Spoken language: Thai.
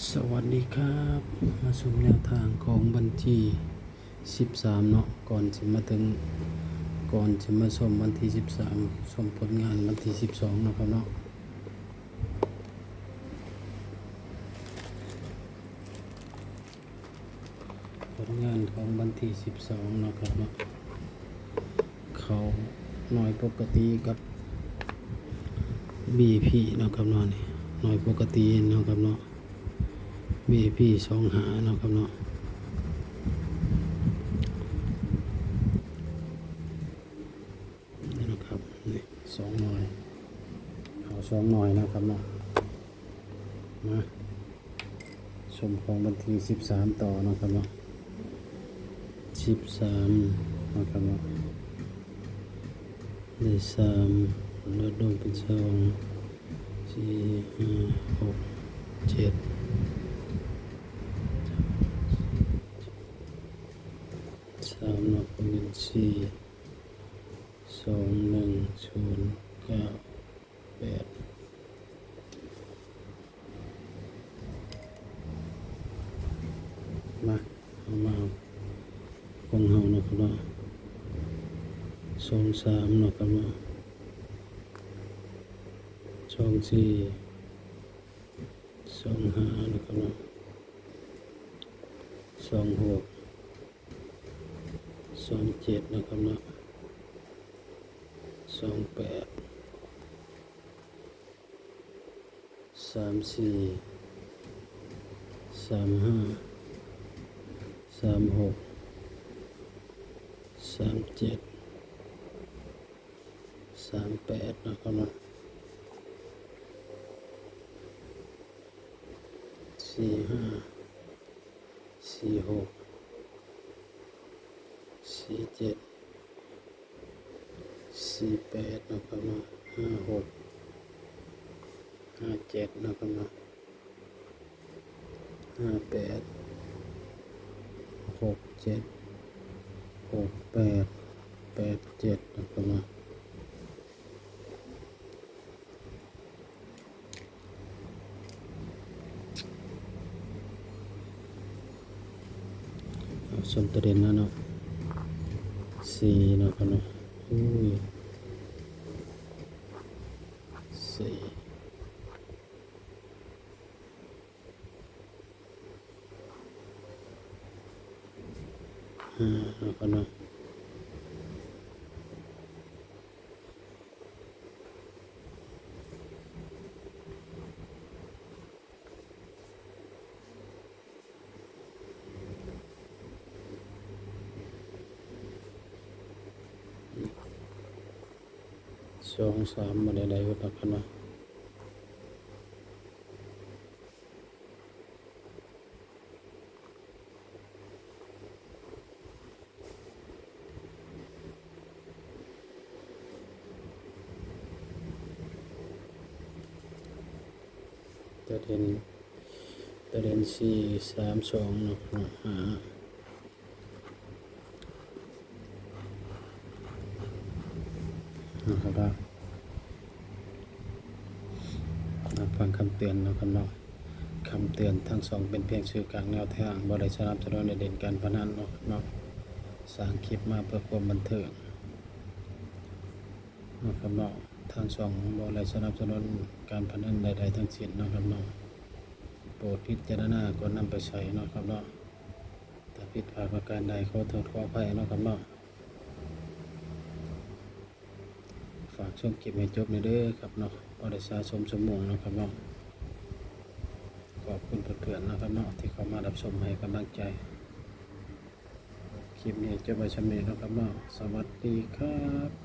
สวัสดีครับมาชมแนวทางของวันที่13เนาะก่อนจะมาชมวันที่13ชมผลงานวันที่12เนาะครับเนาะผลงานของวันที่12เนาะครับเนาะเขาน้อยปกติกับ BP เนาะครับเนาะนี่น้อยปกติเนาะครับเนาะ BP 2 หาเนาะครับเนาะนี่นะครับนี่2 หน่อยเขา2 หน่อยนะครับเนาะมาชมของวันที่13ต่อนะครับเนาะ13นะครับเนาะได้3ลดลงเป็น2 4 5 6 7 3ลดเป็น4 2 1 0 9 8มาเอามาของเฮานะครับเนาะ2 3เนาะครับเนาะ2 4 2 5นะครับเนาะ2 6 2 7นะครับเนาะ2 8 3 4 3 5 3 6 3 7 3 8นะครับเนาะ4 5 4 6 4 7 4 8นะครับเนาะ5 6 5 7นะครับเนาะ5 8 6 7 6 8 8 7นะครับเนาะสมตัวเด่นนะเนาะ4นะครับเนาะอุ้ย4 5นะครับเนาะ2 3มาได้ๆก็ตักกันเนาะตัวเด่น4 3 2นะครับนะครับฟังคำเตือนนะครับเนาะคำเตือนทั้งสองเป็นเพียงสื่อกลางแนวทางบ่ได้สนับสนุนในเด่นการพนันเนาะสร้างคลิปมาเพื่อความบันเทิงนะครับเนาะทางสองบ่ได้สนับสนุนการพนันใดๆทั้งสิ้นนะครับเนาะโปรดพิจารณาก่อนนำไปใช้เนาะครับเนาะถ้าผิดพลาดประการใดขอโทษขออภัยเนาะครับเนาะฝากชมคลิปให้จบในเด้อครับเนาะบ่ได้สะสมสมองนะครับเนาะขอบคุณเพื่อนๆนะครับเนาะที่เข้ามารับชมให้กำลังใจคลิปนี้จะไปชมเองนะครับเนาะสวัสดีครับ